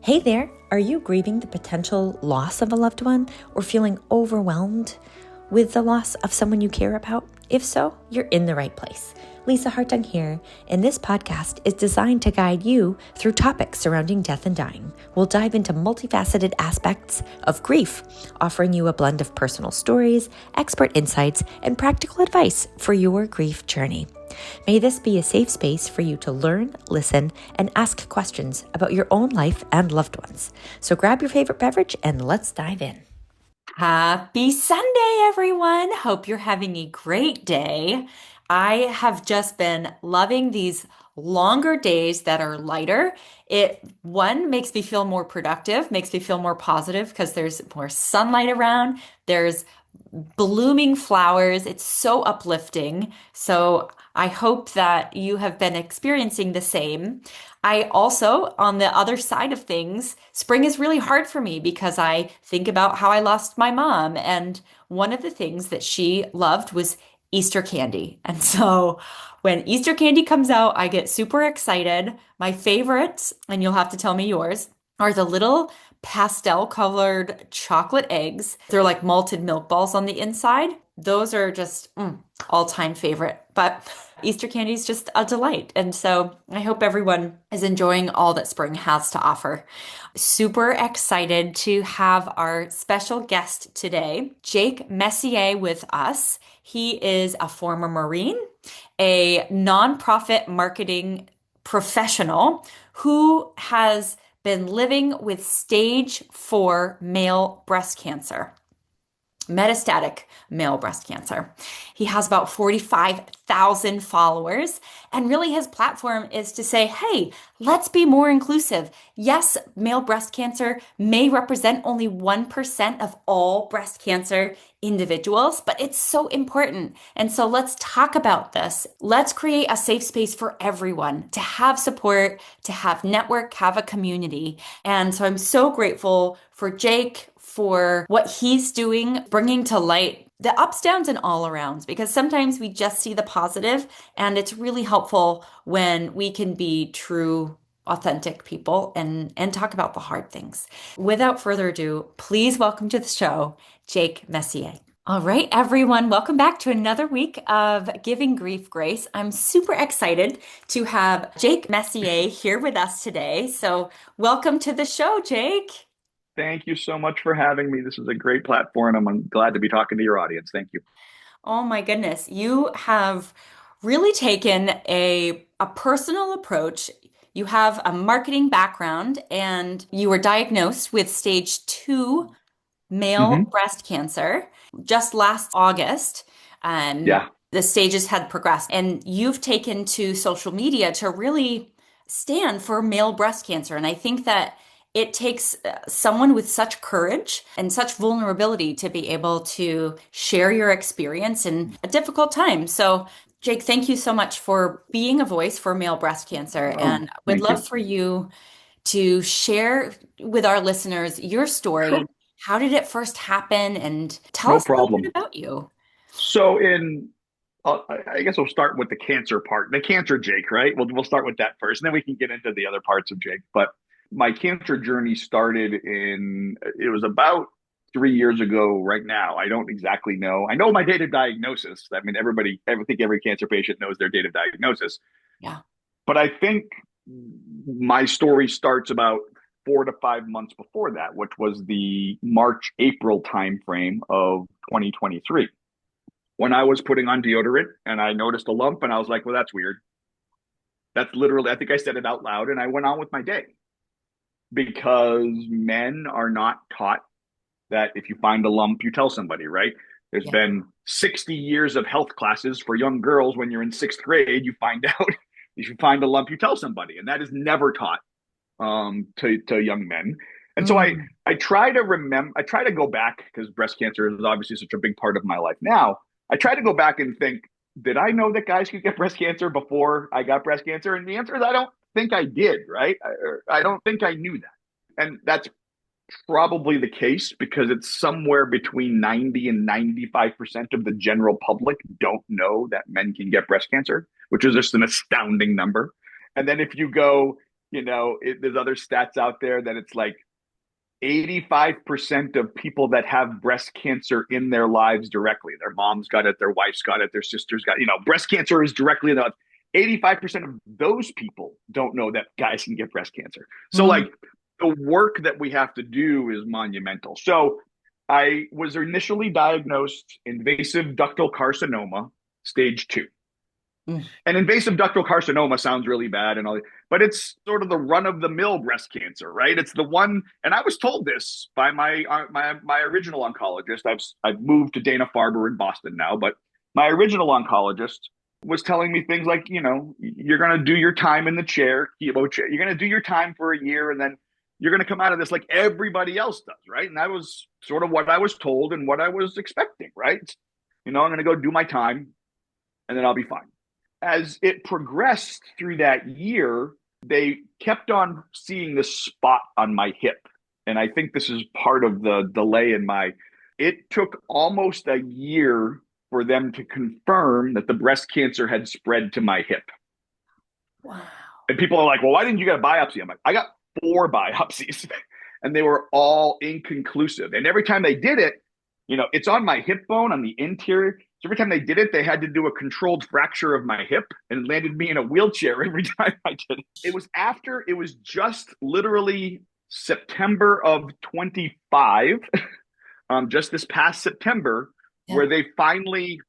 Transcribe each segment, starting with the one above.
Hey there, are you grieving the potential loss of a loved one or feeling overwhelmed with the loss of someone you care about? If so, you're in the right place. Lisa Hartung here, and this podcast is designed to guide you through topics surrounding death and dying. We'll dive into multifaceted aspects of grief, offering you a blend of personal stories, expert insights, and practical advice for your grief journey. May this be a safe space for you to learn, listen, and ask questions about your own life and loved ones. So grab your favorite beverage and let's dive in. Happy Sunday, everyone. Hope you're having a great day. I have just been loving these longer days that are lighter. It makes me feel more productive, makes me feel more positive because there's more sunlight around. There's blooming flowers. It's so uplifting. So I hope that you have been experiencing the same. I also, on the other side of things, spring is really hard for me because I think about how I lost my mom. And one of the things that she loved was Easter candy. And so when Easter candy comes out, I get super excited. My favorites, and you'll have to tell me yours, are the little pastel colored chocolate eggs. They're like malted milk balls on the inside. Those are just all-time favorite. But Easter candy is just a delight. And so I hope everyone is enjoying all that spring has to offer. Super excited to have our special guest today, Jake Messier, with us. He is a former Marine, a nonprofit marketing professional who has been living with stage 4 male breast cancer, metastatic male breast cancer. He has about 45,000 followers, and really his platform is to say, hey, let's be more inclusive. Yes, male breast cancer may represent only 1% of all breast cancer individuals, but it's so important. And so let's talk about this. Let's create a safe space for everyone to have support, to have network, have a community. And so I'm so grateful for Jake, for what he's doing, bringing to light the ups, downs, and all arounds, because sometimes we just see the positive, and it's really helpful when we can be true, authentic people and talk about the hard things. Without further ado, please welcome to the show, Jake Messier. All right, everyone, welcome back to another week of Giving Grief Grace. I'm super excited to have Jake Messier here with us today. So welcome to the show, Jake. Thank you so much for having me. This is a great platform. I'm glad to be talking to your audience. Thank you. Oh my goodness. You have really taken a personal approach. You have a marketing background and you were diagnosed with stage 2 male Hmm. breast cancer just last August. Um, Yeah. the stages had progressed, and you've taken to social media to really stand for male breast cancer. And I think that it takes someone with such courage and such vulnerability to be able to share your experience in a difficult time. So, Jake, thank you so much for being a voice for male breast cancer. Oh, And I would thank love you. for you to share with our listeners your story. Sure. How did it first happen? And tell No us a little bit problem. about you. So I guess we'll start with the cancer part. The cancer Jake, right? We'll start with that first, and then we can get into the other parts of Jake. But my cancer journey started it was about 3 years ago right now. I don't exactly know. I know my date of diagnosis. I mean, I think every cancer patient knows their date of diagnosis. Yeah. But I think my story starts about 4 to 5 months before that, which was the March, April timeframe of 2023, when I was putting on deodorant and I noticed a lump and I was like, well, that's weird. That's literally, I think I said it out loud and I went on with my day because men are not taught that if you find a lump, you tell somebody, right? There's Yeah. been 60 years of health classes for young girls. When you're in sixth grade, you find out if you find a lump, you tell somebody. And that is never taught to young men. And so I, Mm, I try to remember, I try to go back because breast cancer is obviously such a big part of my life now. I try to go back and think, did I know that guys could get breast cancer before I got breast cancer? And the answer is I don't think I did, right? I don't think I knew that. And that's probably the case because it's somewhere between 90 and 95% of the general public don't know that men can get breast cancer, which is just an astounding number. And then if you go there's other stats out there that it's like 85% of people that have breast cancer in their lives directly. Their mom's got it, their wife's got it, their sister's got, breast cancer is directly in the 85% of those people don't know that guys can get breast cancer. So Mm. like the work that we have to do is monumental. So I was initially diagnosed invasive ductal carcinoma, stage 2. Mm. And invasive ductal carcinoma sounds really bad and all, but it's sort of the run of the mill breast cancer, right? It's the one, and I was told this by my original oncologist. I've moved to Dana-Farber in Boston now, but my original oncologist was telling me things like, you're going to do your time in the chair, chemo chair. You're going to do your time for a year, and then you're going to come out of this like everybody else does, right? And that was sort of what I was told and what I was expecting, right? I'm going to go do my time, and then I'll be fine. As it progressed through that year, they kept on seeing this spot on my hip. And I think this is part of the delay it took almost a year for them to confirm that the breast cancer had spread to my hip. Wow. And people are like, well, why didn't you get a biopsy? I'm like, I got 4 biopsies and they were all inconclusive. And every time they did it, it's on my hip bone on the interior. So every time they did it, they had to do a controlled fracture of my hip and landed me in a wheelchair every time I did it. It was just literally September of 25, just this past September, where they finally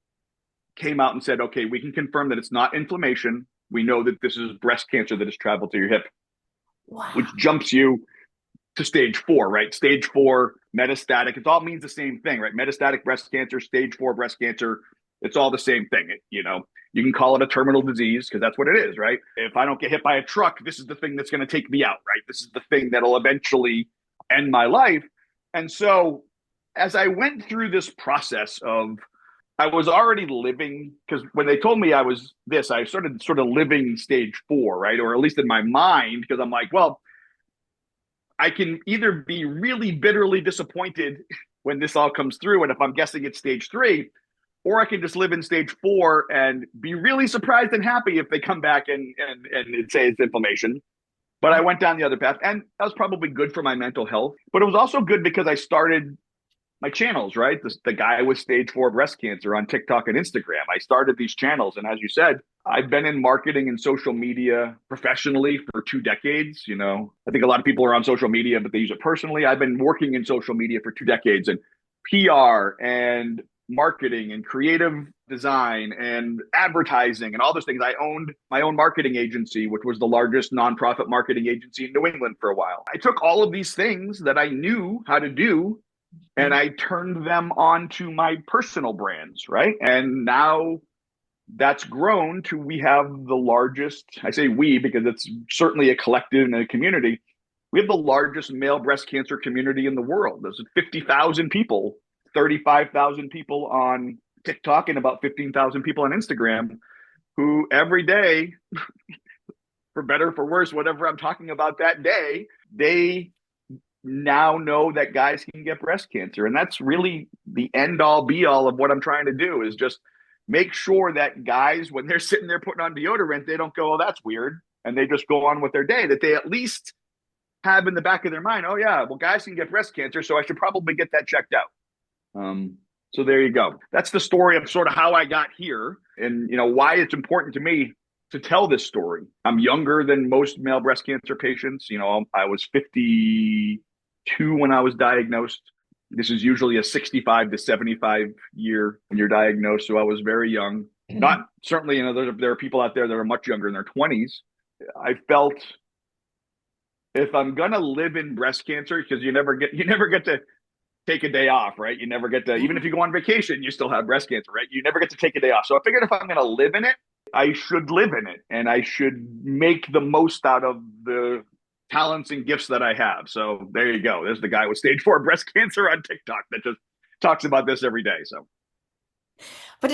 came out and said, okay, we can confirm that it's not inflammation. We know that this is breast cancer that has traveled to your hip, Wow. which jumps you to stage 4, right? Stage 4 metastatic. It all means the same thing, right? Metastatic breast cancer, stage 4 breast cancer. It's all the same thing. You can call it a terminal disease because that's what it is, right? If I don't get hit by a truck, this is the thing that's going to take me out, right? This is the thing that'll eventually end my life. And so as I went through this process I was already living, because when they told me I was this, I started sort of living stage 4, right? Or at least in my mind, because I'm like, well, I can either be really bitterly disappointed when this all comes through, and if I'm guessing it's stage 3, or I can just live in stage 4 and be really surprised and happy if they come back and say it's inflammation. But I went down the other path, and that was probably good for my mental health. But it was also good because I started my channels, right? The guy with stage 4 breast cancer on TikTok and Instagram. I started these channels. And as you said, I've been in marketing and social media professionally for 2 decades. I think a lot of people are on social media, but they use it personally. I've been working in social media for 2 decades, and PR and marketing and creative design and advertising and all those things. I owned my own marketing agency, which was the largest nonprofit marketing agency in New England for a while. I took all of these things that I knew how to do and I turned them onto my personal brands, right? And now that's grown to, we have the largest, I say we because it's certainly a collective and a community. We have the largest male breast cancer community in the world. There's 50,000 people, 35,000 people on TikTok, and about 15,000 people on Instagram who every day, for better, for worse, whatever I'm talking about that day, they now know that guys can get breast cancer. And that's really the end all be all of what I'm trying to do, is just make sure that guys, when they're sitting there putting on deodorant, they don't go, oh, that's weird. And they just go on with their day, that they at least have in the back of their mind, oh yeah, well, guys can get breast cancer, so I should probably get that checked out. So there you go. That's the story of sort of how I got here, and why it's important to me to tell this story. I'm younger than most male breast cancer patients. I was 52 when I was diagnosed. This is usually a 65 to 75 year when you're diagnosed. So I was very young. Not certainly, there are people out there that are much younger in their 20s. I felt if I'm gonna live in breast cancer, because you never get to take a day off, right? You never get to, even if you go on vacation, you still have breast cancer, right? You never get to take a day off. So I figured if I'm gonna live in it, I should live in it, and I should make the most out of the talents and gifts that I have. So there you go. There's the guy with stage 4 breast cancer on TikTok that just talks about this every day. So, But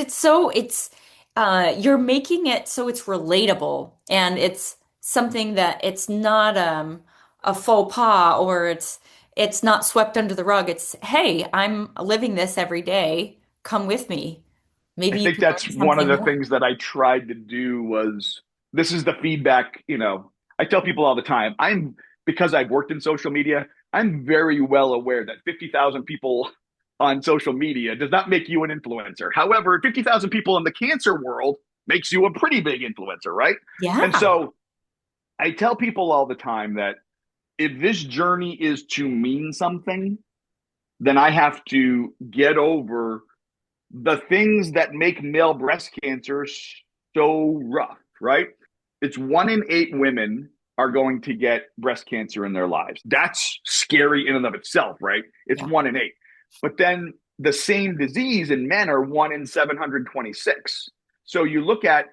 you're making it so it's relatable, and it's something that it's not a faux pas, or it's not swept under the rug. It's, hey, I'm living this every day. Come with me. I Maybe you think can that's learn one of something the more. things that I tried to do was, this is the feedback, I tell people all the time, because I've worked in social media, I'm very well aware that 50,000 people on social media does not make you an influencer. However, 50,000 people in the cancer world makes you a pretty big influencer, right? And Yeah. so I tell people all the time that if this journey is to mean something, then I have to get over the things that make male breast cancer so rough, right? It's 1 in 8 women are going to get breast cancer in their lives. That's scary in and of itself, right? It's Yeah. 1 in 8. But then the same disease in men are 1 in 726. So you look at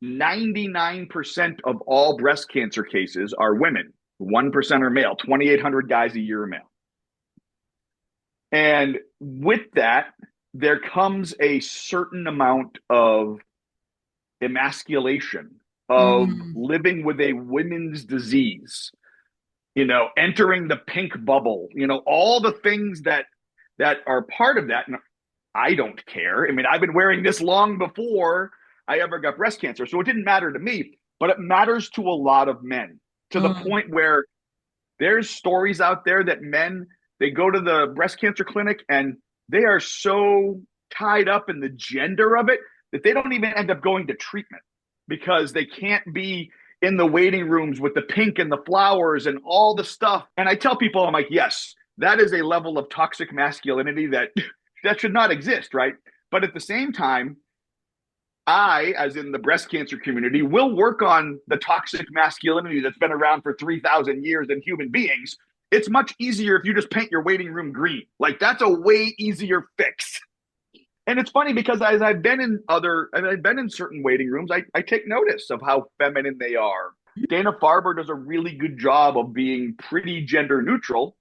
99% of all breast cancer cases are women, 1% are male, 2,800 guys a year are male. And with that, there comes a certain amount of emasculation, of Mm. living with a women's disease, entering the pink bubble, all the things that are part of that. And I don't care. I mean, I've been wearing this long before I ever got breast cancer. So it didn't matter to me, but it matters to a lot of men, to the Mm. point where there's stories out there that men, they go to the breast cancer clinic and they are so tied up in the gender of it that they don't even end up going to treatment because they can't be in the waiting rooms with the pink and the flowers and all the stuff. And I tell people, I'm like, yes, that is a level of toxic masculinity that should not exist, right? But at the same time, I, as in the breast cancer community, will work on the toxic masculinity that's been around for 3,000 years in human beings. It's much easier if you just paint your waiting room green. Like, that's a way easier fix. And it's funny because as I've been in certain waiting rooms, I take notice of how feminine they are. Dana Farber does a really good job of being pretty gender neutral,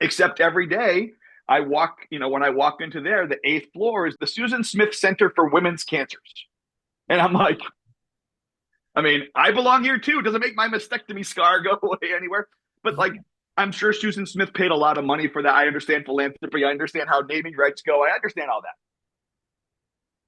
except every day when I walk into there, the 8th floor is the Susan Smith Center for Women's Cancers. And I'm like, I mean, I belong here too. Doesn't make my mastectomy scar go away anywhere. But like, I'm sure Susan Smith paid a lot of money for that. I understand philanthropy. I understand how naming rights go. I understand all that.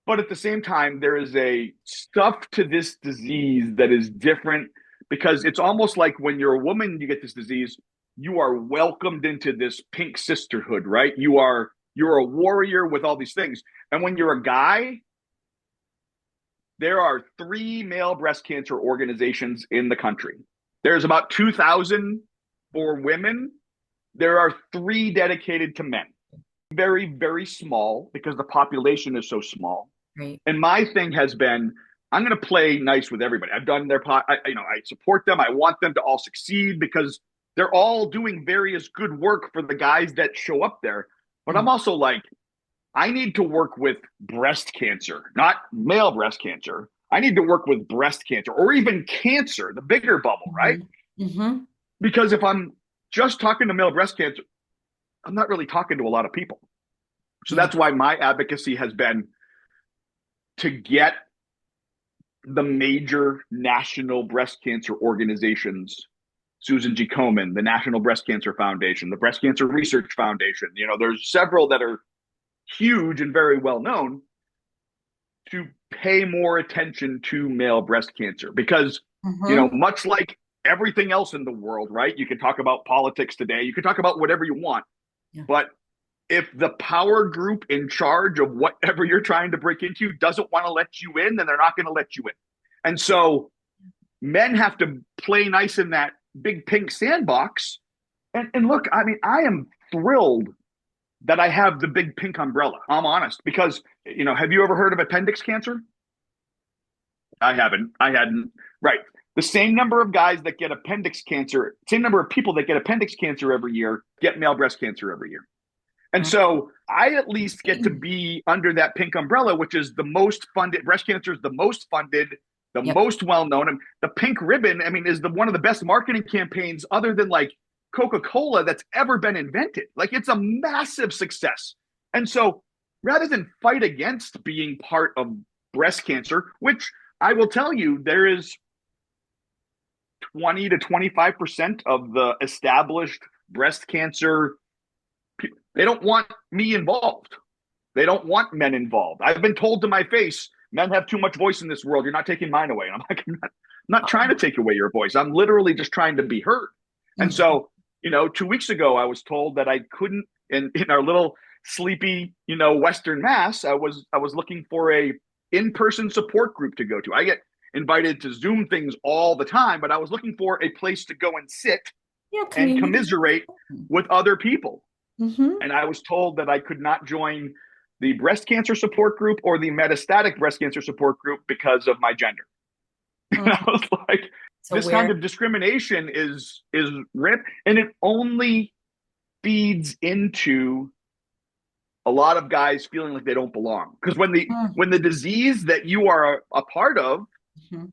But at the same time, there is a stuff to this disease that is different because it's almost like when you're a woman, you get this disease, you are welcomed into this pink sisterhood, right? You're a warrior with all these things. And when you're a guy, there are 3 male breast cancer organizations in the country. There's about 2,000 for women. There are 3 dedicated to men. Very, very small because the population is so small. Right. And my thing has been, I'm going to play nice with everybody. I've done I support them. I want them to all succeed because they're all doing various good work for the guys that show up there. But I'm also like, I need to work with breast cancer, not male breast cancer. I need to work with breast cancer or even cancer, the bigger bubble, right? Mm-hmm. Because if I'm just talking to male breast cancer, I'm not really talking to a lot of people. So that's why my advocacy has been to get the major national breast cancer organizations, Susan G. Komen, the National Breast Cancer Foundation, the Breast Cancer Research Foundation. There's several that are huge and very well known, to pay more attention to male breast cancer because, much like everything else in the world, right? You can talk about politics today, you can talk about whatever you want, but if the power group in charge of whatever you're trying to break into doesn't want to let you in, then they're not going to let you in. And so men have to play nice in that big pink sandbox. And look, I mean, I am thrilled that I have the big pink umbrella. I'm honest because, have you ever heard of appendix cancer? I haven't. I hadn't. Right. The same number of guys that get appendix cancer, same number of people that get appendix cancer every year get male breast cancer every year. And so I at least get to be under that pink umbrella, which is the most funded. Breast cancer is the most funded, the most well-known. And the pink ribbon, I mean, is one of the best marketing campaigns other than like Coca-Cola that's ever been invented. Like, it's a massive success. And so rather than fight against being part of breast cancer, which I will tell you, there is 20 to 25% of the established breast cancer, they don't want me involved. They don't want men involved. I've been told to my face, men have too much voice in this world. You're not taking mine away. And I'm like, not trying to take away your voice. I'm literally just trying to be heard. And Mhm. so, 2 weeks ago, I was told that I couldn't, in our little sleepy, Western Mass, I was looking for a in-person support group to go to. I get invited to Zoom things all the time, but I was looking for a place to go and sit Yeah, and community. commiserate with other people. Mm-hmm. And I was told that I could not join the breast cancer support group or the metastatic breast cancer support group because of my gender. And I was like, So this kind where? of discrimination is rip, and it only feeds into a lot of guys feeling like they don't belong. Because when the disease that you are a part of Mm-hmm.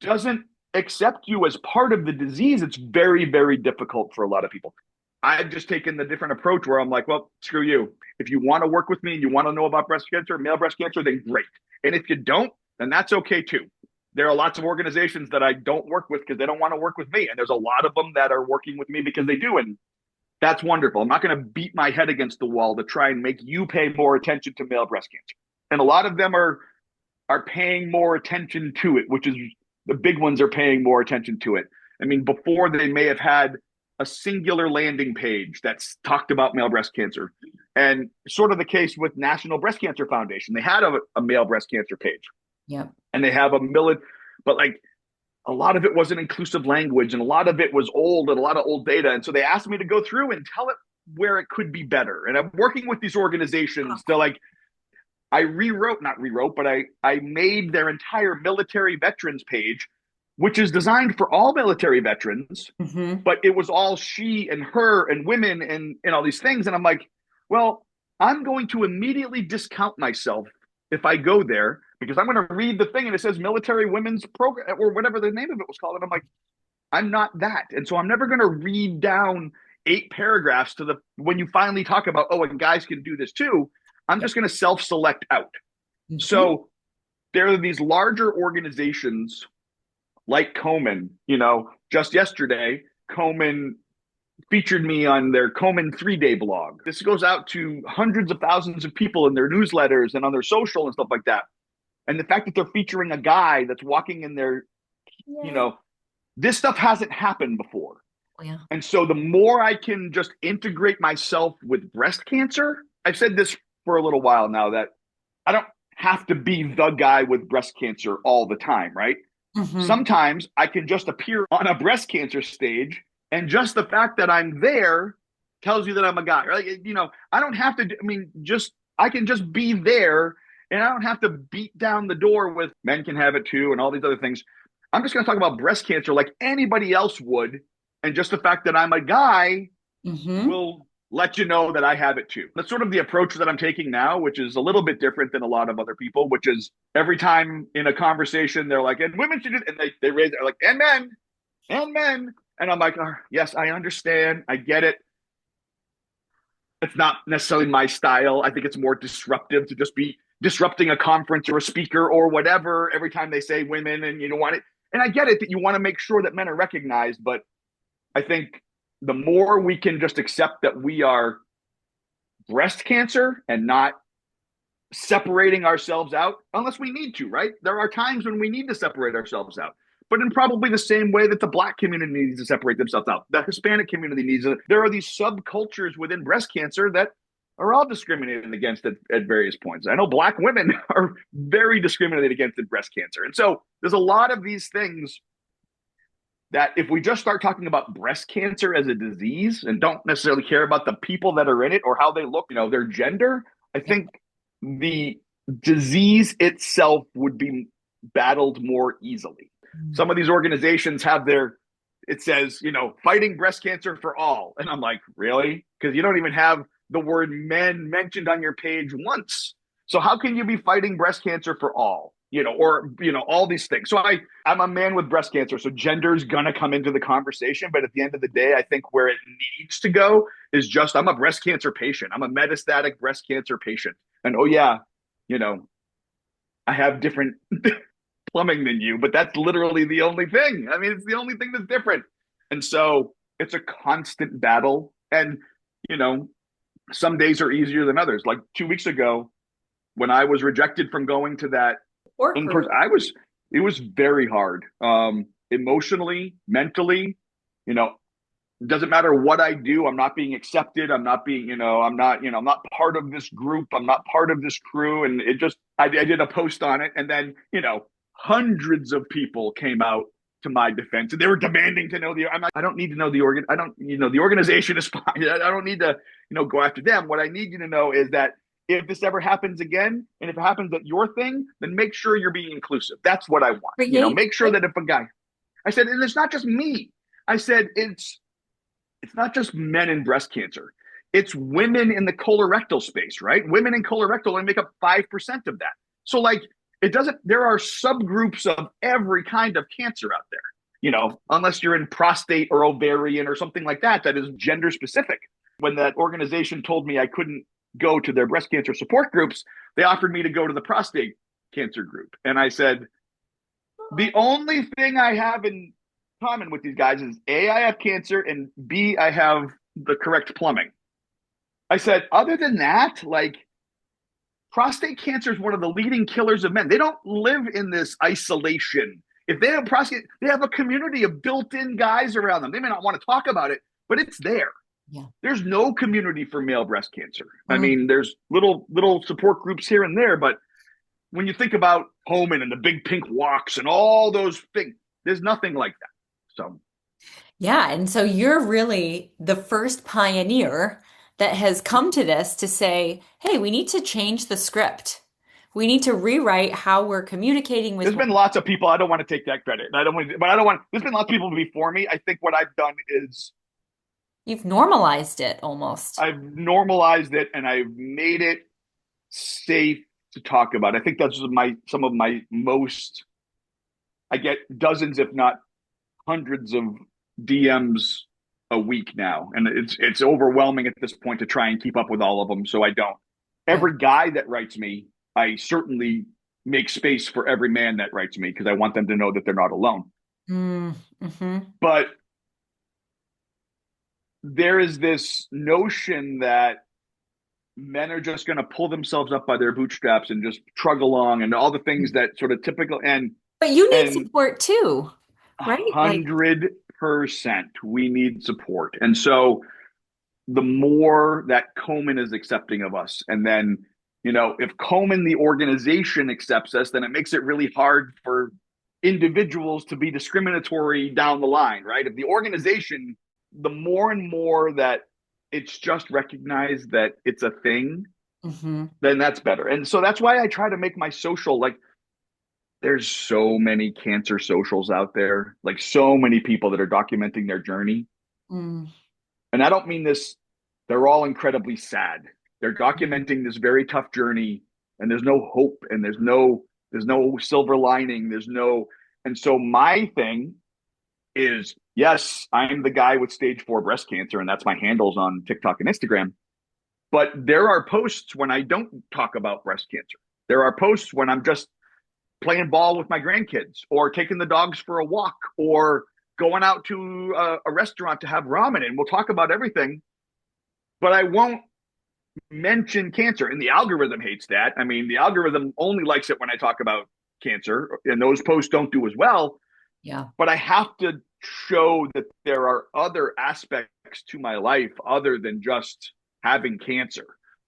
doesn't accept you as part of the disease, it's very, very difficult for a lot of people. I've just taken the different approach where I'm like, well, screw you. If you want to work with me and you want to know about breast cancer, male breast cancer, then great. And if you don't, then that's okay too. There are lots of organizations that I don't work with because they don't want to work with me. And there's a lot of them that are working with me because they do. And that's wonderful. I'm not going to beat my head against the wall to try and make you pay more attention to male breast cancer. And a lot of them are paying more attention to it, which is the big ones are paying more attention to it. I mean, before they may have had a singular landing page that's talked about male breast cancer. And sort of the case with National Breast Cancer Foundation. They had a male breast cancer page. Yep. And they have but like a lot of it wasn't inclusive language and a lot of it was old and a lot of old data. And so they asked me to go through and tell it where it could be better. And I'm working with these organizations. They're like, not rewrote, but I made their entire military veterans page, which is designed for all military veterans, Mm-hmm. but it was all she and her and women and all these things. And I'm like, well, I'm going to immediately discount myself if I go there because I'm going to read the thing and it says military women's program or whatever the name of it was called. And I'm like, I'm not that. And so I'm never going to read down 8 paragraphs to when you finally talk about, oh, and guys can do this too. I'm Yep. just going to self-select out. Mm-hmm. So there are these larger organizations like Komen. Just yesterday, Komen featured me on their Komen 3-day blog. This goes out to hundreds of thousands of people in their newsletters and on their social and stuff like that. And the fact that they're featuring a guy that's walking in their, you Yay. know, this stuff hasn't happened before. Oh, yeah. And so the more I can just integrate myself with breast cancer, I've said this for a little while now that I don't have to be the guy with breast cancer all the time, right? Mm-hmm. Sometimes I can just appear on a breast cancer stage, and just the fact that I'm there tells you that I'm a guy. Right? I don't have to. I can just be there, and I don't have to beat down the door with men can have it too, and all these other things. I'm just going to talk about breast cancer like anybody else would, and just the fact that I'm a guy Mm-hmm. will let you know that I have it too. That's sort of the approach that I'm taking now, which is a little bit different than a lot of other people, which is every time in a conversation, they're like, and women should do, and they raise it, like, and men, and men. And I'm like, oh, yes, I understand. I get it. It's not necessarily my style. I think it's more disruptive to just be disrupting a conference or a speaker or whatever every time they say women and you don't want it. And I get it that you want to make sure that men are recognized, but I think the more we can just accept that we are breast cancer and not separating ourselves out unless we need to, right? There are times when we need to separate ourselves out, but in probably the same way that the Black community needs to separate themselves out, the Hispanic community needs to. There are these subcultures within breast cancer that are all discriminated against at various points. I know Black women are very discriminated against in breast cancer. And so there's a lot of these things that if we just start talking about breast cancer as a disease and don't necessarily care about the people that are in it or how they look, their gender, I Yep. think the disease itself would be battled more easily. Some of these organizations have it says, fighting breast cancer for all. And I'm like, really? Because you don't even have the word men mentioned on your page once. So how can you be fighting breast cancer for all? All these things. So I'm a man with breast cancer, so gender's gonna come into the conversation. But at the end of the day, I think where it needs to go is just I'm a breast cancer patient. I'm a metastatic breast cancer patient. And oh yeah, I have different plumbing than you, but that's literally the only thing. I mean, it's the only thing that's different. And so it's a constant battle. And, some days are easier than others. Like 2 weeks ago, when I was rejected from going to that Support in person, group. it was very hard. emotionally, mentally, you know, it doesn't matter what I do. I'm not being accepted. I'm not being, I'm not part of this group. I'm not part of this crew. And it just, I did a post on it. And then, hundreds of people came out to my defense and they were demanding to know I don't need to know the organization is fine. I don't need to, go after them. What I need you to know is that if this ever happens again, and if it happens at your thing, then make sure you're being inclusive. That's what I want. Make sure that if a guy, I said, and it's not just me. I said, it's not just men in breast cancer. It's women in the colorectal space, right? Women in colorectal only make up 5% of that. So there are subgroups of every kind of cancer out there, unless you're in prostate or ovarian or something like that is gender specific. When that organization told me I couldn't go to their breast cancer support groups, they offered me to go to the prostate cancer group. And I said, the only thing I have in common with these guys is A, I have cancer, and B, I have the correct plumbing. I said, other than that, prostate cancer is one of the leading killers of men. They don't live in this isolation. If they have prostate, they have a community of built-in guys around them. They may not want to talk about it, but it's there. Yeah. There's no community for male breast cancer. I mean, there's little support groups here and there, but when you think about Homan and the big pink walks and all those things, there's nothing like that. So, yeah. And so you're really the first pioneer that has come to this to say, hey, we need to change the script. We need to rewrite how we're communicating with. There's been lots of people. I don't want to take that credit. There's been lots of people before me. I think what I've done is you've normalized it almost. I've normalized it and I've made it safe to talk about. I think that's some of my most, I get dozens, if not hundreds of DMs a week now. And it's overwhelming at this point to try and keep up with all of them. So I don't. Every guy that writes me, I certainly make space for every man that writes me because I want them to know that they're not alone. Mm-hmm. But there is this notion that men are just going to pull themselves up by their bootstraps and just trug along and all the things that sort of typical. But you need support too, right? 100%. We need support. And so the more that Komen is accepting of us, and then, if Komen, the organization, accepts us, then it makes it really hard for individuals to be discriminatory down the line, right? If the organization, the more and more that it's just recognized that it's a thing, then that's better. And so that's why I try to make my social, there's so many cancer socials out there, so many people that are documenting their journey. And I don't mean this, they're all incredibly sad. They're documenting this very tough journey and there's no hope and there's no silver lining. And so my thing is, yes, I'm the guy with stage 4 breast cancer and that's my handles on TikTok and Instagram. But there are posts when I don't talk about breast cancer. There are posts when I'm just playing ball with my grandkids or taking the dogs for a walk or going out to a restaurant to have ramen, and we'll talk about everything, but I won't mention cancer. And the algorithm hates that. I mean, the algorithm only likes it when I talk about cancer, and those posts don't do as well. Yeah. But I have to show that there are other aspects to my life other than just having cancer.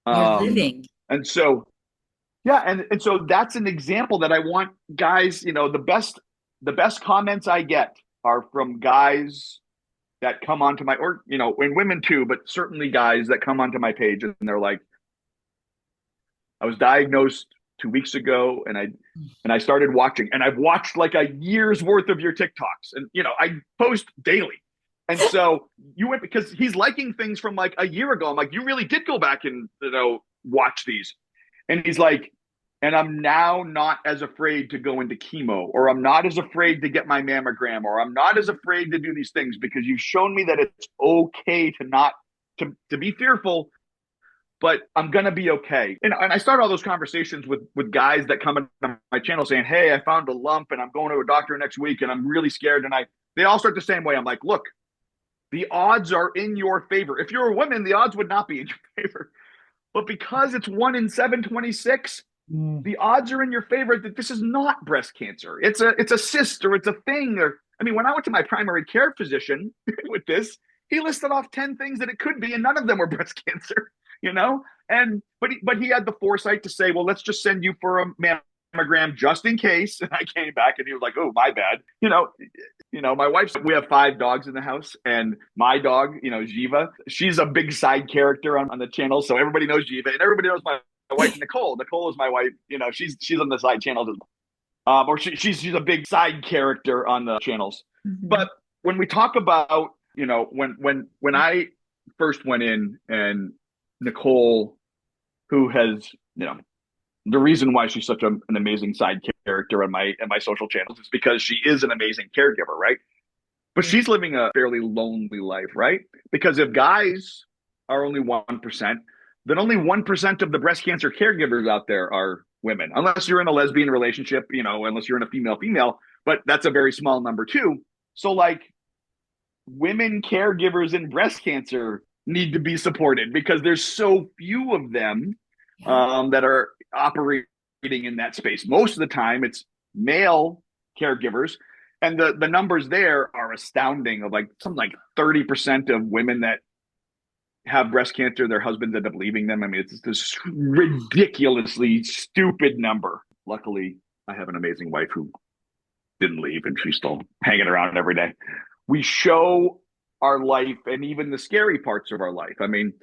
You're living. And so, yeah. And so that's an example that I want guys, the best comments I get are from guys that come onto my, or, and women too, but certainly guys that come onto my page and they're like, I was diagnosed 2 weeks ago and I started watching, and I've watched a year's worth of your TikToks, and, I post daily. And so you went, because he's liking things from a year ago. I'm like, you really did go back and, watch these. And he's like, and I'm now not as afraid to go into chemo, or I'm not as afraid to get my mammogram, or I'm not as afraid to do these things because you've shown me that it's okay to not, to be fearful, but I'm going to be okay. And I start all those conversations with guys that come into my channel saying, hey, I found a lump and I'm going to a doctor next week and I'm really scared. And they all start the same way. I'm like, look, the odds are in your favor. If you're a woman, the odds would not be in your favor. But because it's 1 in 726, the odds are in your favor that this is not breast cancer. It's a cyst, or it's a thing, or I mean, when I went to my primary care physician with this, he listed off 10 things that it could be, and none of them were breast cancer, you know? And but he had the foresight to say, well, let's just send you for a mammogram just in case. And I came back and he was like, oh, my bad. My wife's, we have 5 dogs in the house, and my dog, Jiva, she's a big side character on the channel. So everybody knows Jiva, and everybody knows my wife, Nicole. Nicole is my wife. She's on the side channels as well. Or she's a big side character on the channels. Mm-hmm. But when we talk about, when I first went in, and Nicole, who has, the reason why she's such an amazing side character on my social channels is because she is an amazing caregiver, right? But she's living a fairly lonely life, right? Because if guys are only 1%, then only 1% of the breast cancer caregivers out there are women, unless you're in a lesbian relationship, unless you're in a female, but that's a very small number too. So like, women caregivers in breast cancer need to be supported because there's so few of them that are operating in that space. Most of the time it's male caregivers, and the numbers there are astounding, of like something like 30% of women that have breast cancer, their husbands end up leaving them. I mean, it's this ridiculously stupid number. Luckily, I have an amazing wife who didn't leave, and she's still hanging around every day. We show our life and even the scary parts of our life. I mean,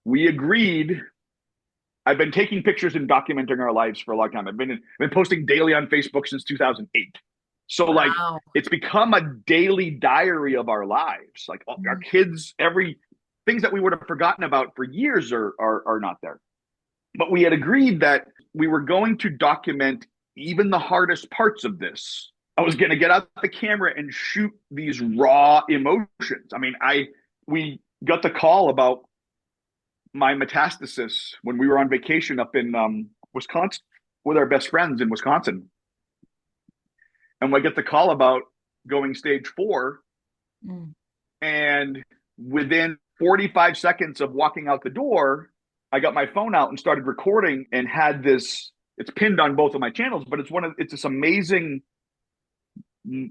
we agreed. I've been taking pictures and documenting our lives for a long time. I've been posting daily on Facebook since 2008. So like, it's become a daily diary of our lives. Like our kids, things that we would have forgotten about for years are not there. But we had agreed that we were going to document even the hardest parts of this. I was going to get out the camera and shoot these raw emotions. I mean, we got the call about my metastasis when we were on vacation up in Wisconsin with our best friends in Wisconsin. And we get the call about going stage 4. And within 45 seconds of walking out the door, I got my phone out and started recording, and had this, it's pinned on both of my channels, but it's this amazing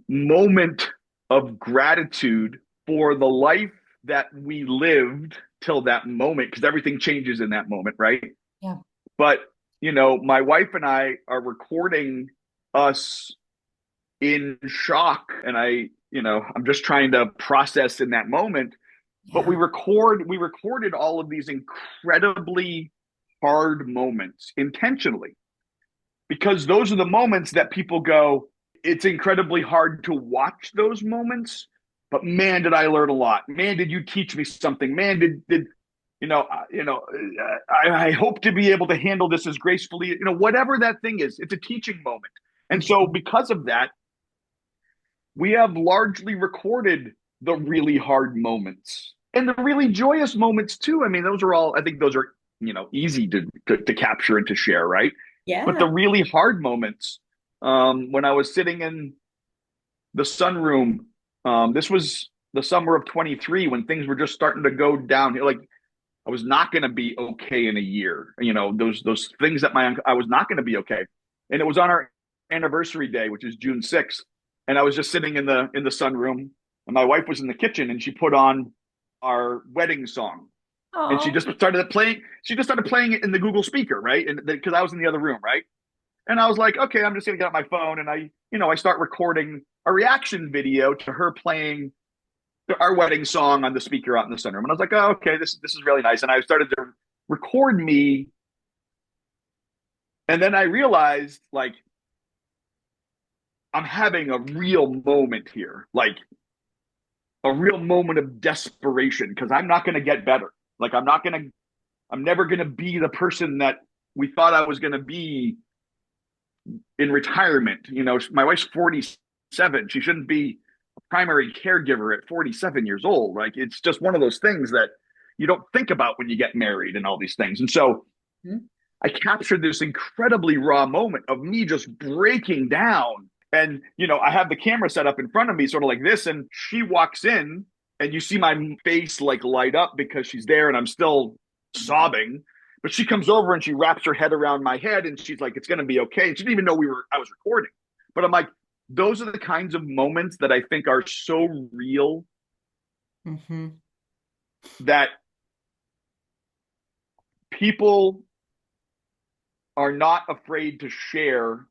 moment of gratitude for the life that we lived till that moment, because everything changes in that moment, right? Yeah. But my wife and I are recording us in shock, and I'm just trying to process in that moment. Yeah. But we recorded all of these incredibly hard moments intentionally, because those are the moments that people go, it's incredibly hard to watch those moments, but man, did I learn a lot. Man, did you teach me something? Man, I hope to be able to handle this as gracefully, whatever that thing is, it's a teaching moment. And so because of that, we have largely recorded the really hard moments and the really joyous moments too. I mean, I think those are, easy to capture and to share, right? Yeah. But the really hard moments, when I was sitting in the sunroom, this was the summer of 23, when things were just starting to go down. Like, I was not going to be okay in a year. Those things that I was not going to be okay. And it was on our anniversary day, which is June 6th. And I was just sitting in the sunroom, and my wife was in the kitchen, and she put on our wedding song. Aww. And she just started playing it in the Google speaker, right? And because I was in the other room, right? And I was like, okay, I'm just gonna get out my phone, and I start recording a reaction video to her playing our wedding song on the speaker out in the sunroom. And I was like, oh, okay, this is really nice. And I started to record me, and then I realized, like, I'm having a real moment here, like a real moment of desperation, because I'm not going to get better. Like, I'm never going to be the person that we thought I was going to be in retirement. My wife's 47. She shouldn't be a primary caregiver at 47 years old. Like, it's just one of those things that you don't think about when you get married and all these things. And so I captured this incredibly raw moment of me just breaking down. And, I have the camera set up in front of me, sort of like this, and she walks in, and you see my face like light up because she's there, and I'm still sobbing. But she comes over and she wraps her head around my head, and she's like, it's going to be okay. And she didn't even know I was recording. But I'm like, those are the kinds of moments that I think are so real Mm-hmm. that people are not afraid to share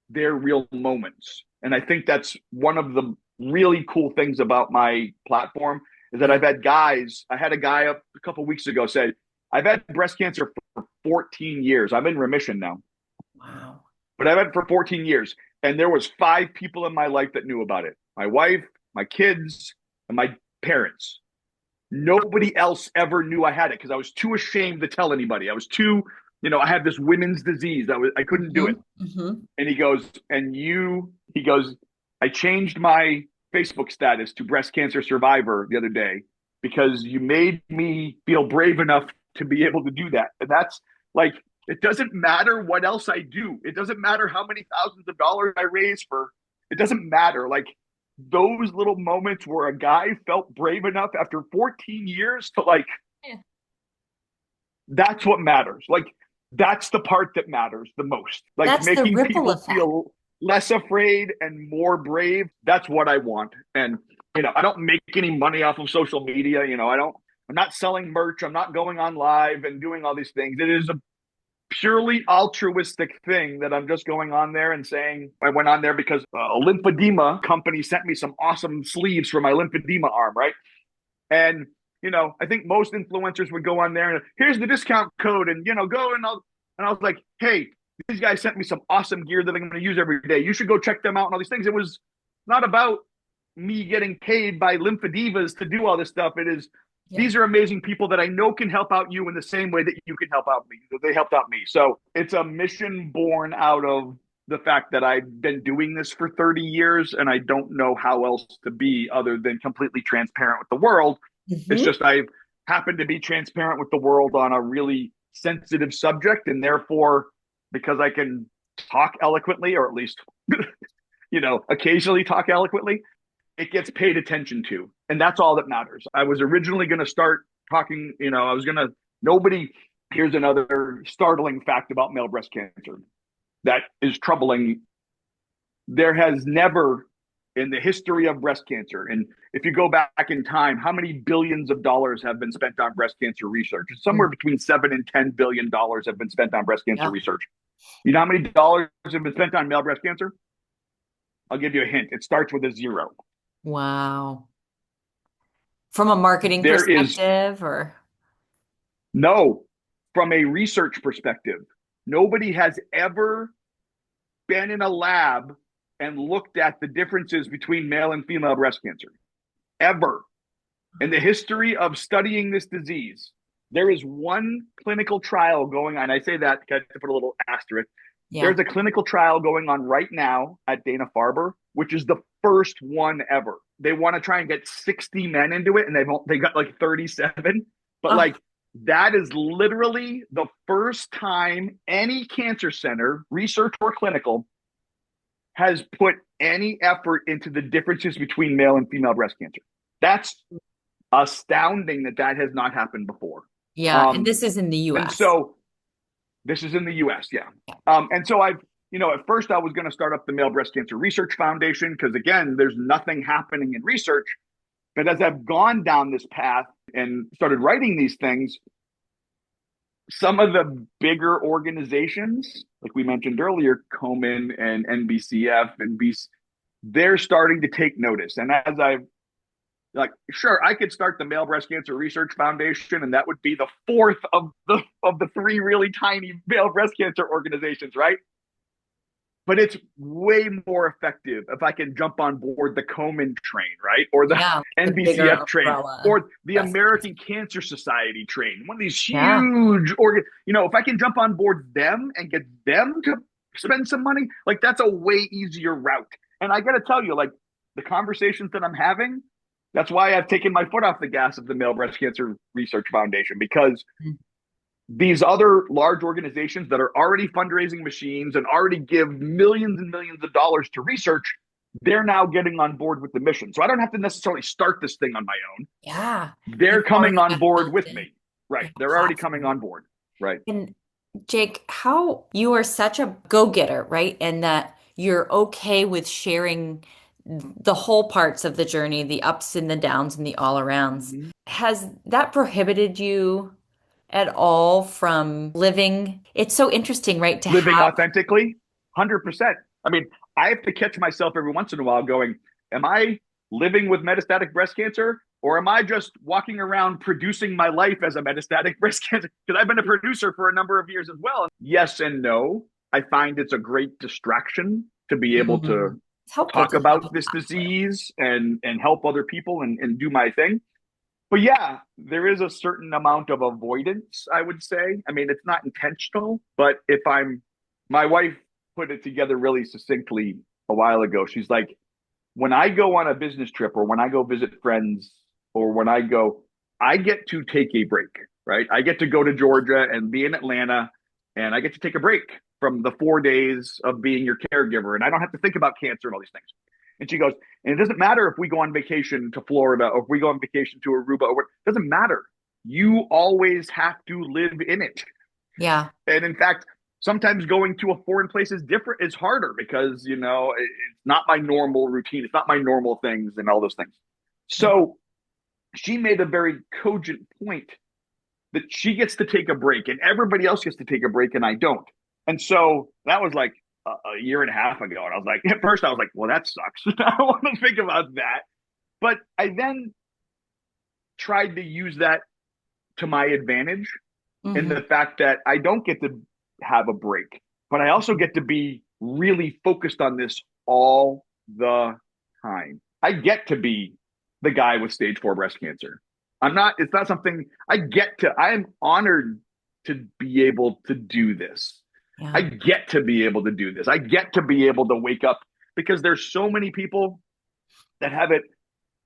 their real moments. And I think that's one of the really cool things about my platform is that Yeah. I had a guy a couple of weeks ago say, I've had breast cancer for 14 years. I'm in remission now, Wow. but I've had it for 14 years. And there was 5 people in my life that knew about it. My wife, my kids, and my parents. Nobody else ever knew I had it because I was too ashamed to tell anybody. I was too, I had this women's disease. I couldn't do Mm-hmm. it. Mm-hmm. And he goes, I changed my Facebook status to breast cancer survivor the other day because you made me feel brave enough to be able to do that. And that's like, it doesn't matter what else I do. It doesn't matter how many thousands of dollars I raise for, it doesn't matter. Like those little moments where a guy felt brave enough after 14 years to like, Yeah. that's what matters. Like that's the part that matters the most. Like That's the making ripple people effect. feel less afraid and more brave. That's what I want. And I don't make any money off of social media. I'm not selling merch. I'm not going on live and doing all these things. It is a purely altruistic thing that I'm just going on there and saying I went on there because a lymphedema company sent me some awesome sleeves for my lymphedema arm, right? And I think most influencers would go on there and here's the discount code and go and I was like, hey, these guys sent me some awesome gear that I'm going to use every day. You should go check them out and all these things. It was not about me getting paid by lymphedivas to do all this stuff. It is Yeah. these are amazing people that I know can help out you in the same way that you can help out me. They helped out me. So it's a mission born out of the fact that I've been doing this for 30 years and I don't know how else to be other than completely transparent with the world. It's Mm-hmm. just I've happened to be transparent with the world on a really sensitive subject. And therefore, because I can talk eloquently, or at least, occasionally talk eloquently, it gets paid attention to. And that's all that matters. I was originally going to start talking, nobody, here's another startling fact about male breast cancer that is troubling. There has never in the history of breast cancer, and if you go back in time, how many billions of dollars have been spent on breast cancer research? It's somewhere between $7 and $10 billion have been spent on breast cancer Yeah. research. You know how many dollars have been spent on male breast cancer? I'll give you a hint. It starts with a zero. Wow. From a marketing There is perspective, or no, from a research perspective, nobody has ever been in a lab and looked at the differences between male and female breast cancer. Ever. In the history of studying this disease, there is one clinical trial going on. I say that to put a little asterisk. yeah. There's a clinical trial going on right now at Dana-Farber, which is the first one ever. They want to try and get 60 men into it, and they got like 37. But Oh, like that is literally the first time any cancer center, research or clinical, has put any effort into the differences between male and female breast cancer. That's astounding that has not happened before. yeah. And Um, this is in the and US. so this is in the US, yeah. And so at first I was going to start up the Male Breast Cancer Research Foundation because, again, there's nothing happening in research. But as I've gone down this path and started writing these things, some of the bigger organizations, like we mentioned earlier, Komen and NBCF and BC, they're starting to take notice. And as I've like, sure, I could start the Male Breast Cancer Research Foundation, and that would be the fourth of the three really tiny male breast cancer organizations, right? But it's way more effective if I can jump on board the Komen train, right? Or the Yeah. The bigger NBCF train, umbrella. or the Breast American Cancer Society train. One of these Yeah. huge if I can jump on board them and get them to spend some money, like that's a way easier route. And I got to tell you, like the conversations that I'm having, that's why I've taken my foot off the gas of the Male Breast Cancer Research Foundation, because these other large organizations that are already fundraising machines and already give millions and millions of dollars to research, they're now getting on board with the mission. So I don't have to necessarily start this thing on my own. Yeah. They're You've coming already on got board built with in. me. Right. You have a They're already coming platform. on board. Right. And Jake, how you are such a go-getter, right? And that you're okay with sharing the whole parts of the journey, the ups and the downs and the all arounds. Mhm. Has that prohibited you at all from living? It's so interesting, right? To Living have, authentically, 100%. I mean, I have to catch myself every once in a while going, am I living with metastatic breast cancer? Or am I just walking around producing my life as a metastatic breast cancer? Because I've been a producer for a number of years as well. Yes and no. I find it's a great distraction to be able Mhm. to It's helpful talk to have about an this outlet. disease and help other people and do my thing. But yeah, there is a certain amount of avoidance, I would say. I mean, it's not intentional, but if I'm, my wife put it together really succinctly a while ago. She's like, when I go on a business trip or when I go visit friends or when I go, I get to take a break, right? I get to go to Georgia and be in Atlanta and I get to take a break from the 4 days of being your caregiver. And I don't have to think about cancer and all these things. And she goes, and it doesn't matter if we go on vacation to Florida or if we go on vacation to Aruba or what, it doesn't matter. You always have to live in it. Yeah. And in fact, sometimes going to a foreign place is different, it's harder because, it's not my normal routine. It's not my normal things and all those things. Yeah. So she made a very cogent point that she gets to take a break and everybody else gets to take a break and I don't. And so that was like a year and a half ago. And I was like, at first I was like, well, that sucks. I don't want to think about that. But I then tried to use that to my advantage in Hmm. the fact that I don't get to have a break, but I also get to be really focused on this all the time. I get to be the guy with stage 4 breast cancer. It's not something I am honored to be able to do this. I Yeah. get to be able to do this. I get to be able to wake up because there's so many people that have it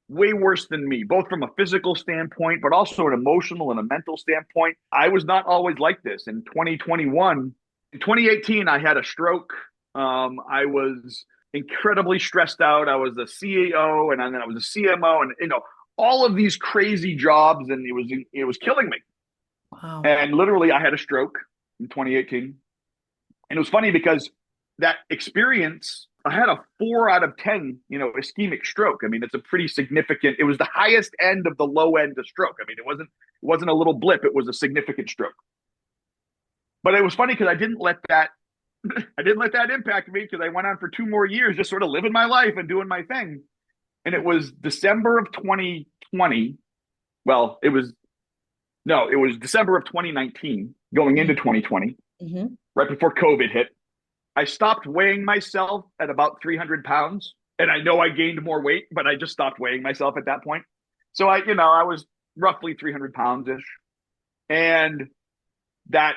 way worse than me, both from a physical standpoint, but also an emotional and a mental standpoint. I was not always like this. In 2021, in 2018, I had a stroke. I was incredibly stressed out. I was a CEO and then I was a CMO, and all of these crazy jobs, and it was killing me. Wow. And literally, I had a stroke in 2018. And it was funny because that experience, I had a 4 out of 10, ischemic stroke. I mean, it's a pretty significant, it was the highest end of the low end of stroke. I mean, it wasn't a little blip, it was a significant stroke. But it was funny because I didn't let that impact me because I went on for 2 more years just sort of living my life and doing my thing. And it was December of 2020. Well, it was no, it was December of 2019 going into 2020, Mm-hmm. right before COVID hit. I stopped weighing myself at about 300 pounds. And I know I gained more weight, but I just stopped weighing myself at that point. So I was roughly 300 pounds ish. And that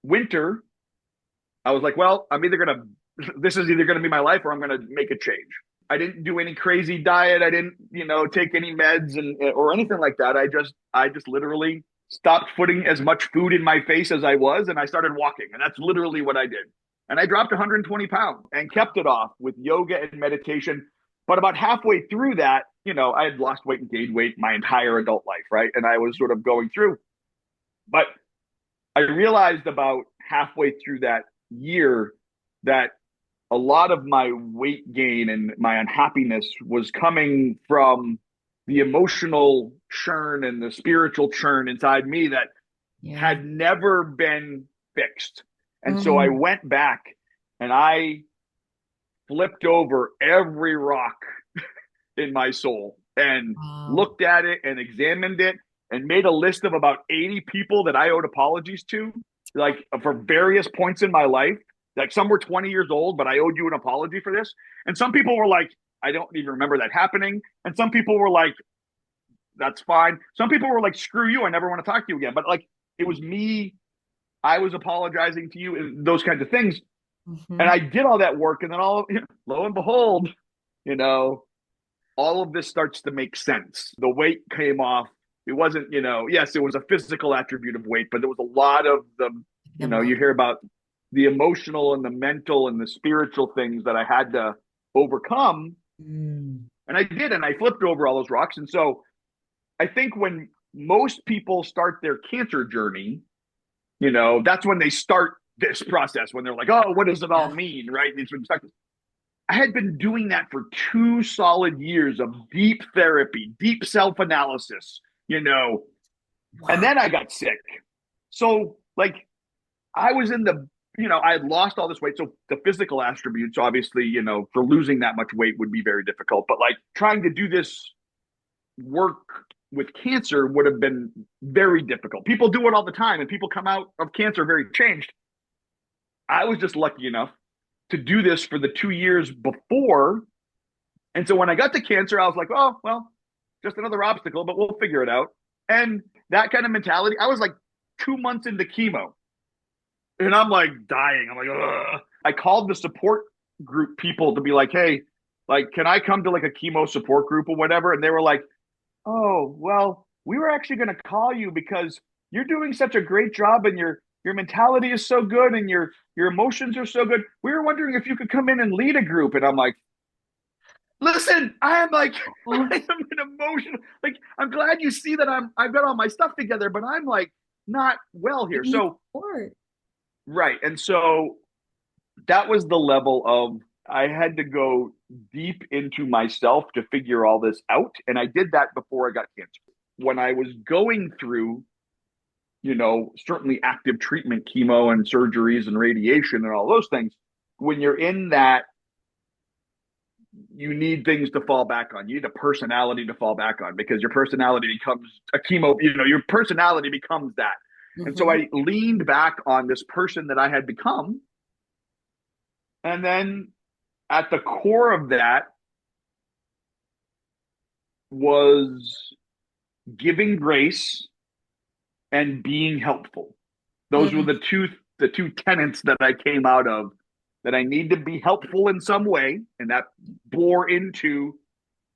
winter, I was like, well, this is either going to be my life or I'm going to make a change. I didn't do any crazy diet. I didn't, take any meds or anything like that. I just literally stopped putting as much food in my face as I was, and I started walking. And that's literally what I did. And I dropped 120 pounds and kept it off with yoga and meditation. But about halfway through that, I had lost weight and gained weight my entire adult life, right? And I was sort of going through. But I realized about halfway through that year that a lot of my weight gain and my unhappiness was coming from the emotional churn and the spiritual churn inside me that Yeah. had never been fixed. And so I Mm. went back and I flipped over every rock in my soul and Wow. looked at it and examined it and made a list of about 80 people that I owed apologies to, like for various points in my life. Like some were 20 years old, but I owed you an apology for this. And some people were like, I don't even remember that happening. And some people were like, that's fine. Some people were like, screw you. I never want to talk to you again. But like, it was me. I was apologizing to you, and those kinds of things. And Hmm. I did all that work. And then lo and behold, you know, all of this starts to make sense. The weight came off. It wasn't, yes, it was a physical attribute of weight, but there was a lot of you hear about the emotional and the mental and the spiritual things that I had to overcome. Mm. And I did, and I flipped over all those rocks. And so I think when most people start their cancer journey, that's when they start this process, when they're like, oh, what does it all Yeah. mean? Right. I had been doing that for 2 solid years of deep therapy, deep self-analysis, and Wow. then I got sick. So like I was in I had lost all this weight. So the physical attributes, obviously, for losing that much weight would be very difficult. But like trying to do this work with cancer would have been very difficult. People do it all the time and people come out of cancer very changed. I was just lucky enough to do this for the 2 years before. And so when I got to cancer, I was like, oh, well, just another obstacle, but we'll figure it out. And that kind of mentality, I was like 2 months into chemo and I'm like dying. I'm like, ugh. I called the support group people to be like, hey, like, can I come to like a chemo support group or whatever? And they were like, oh, well, we were actually going to call you because you're doing such a great job and your mentality is so good and your emotions are so good. We were wondering if you could come in and lead a group. And I'm like, listen, I am like, Oh, I am an emotional, like, I'm glad you see that I've got all my stuff together, but I'm like not well you here. need So, support. right. And so that was the level of I had to go deep into myself to figure all this out. And I did that before I got cancer. When I was going through, certainly active treatment, chemo and surgeries and radiation and all those things, when you're in that, you need things to fall back on. You need a personality to fall back on because your personality becomes a chemo, your personality becomes that. And so Mm-hmm. I leaned back on this person that I had become. And then at the core of that was giving grace and being helpful. Those were Mm-hmm. the two tenets that I came out of, that I need to be helpful in some way, and that bore into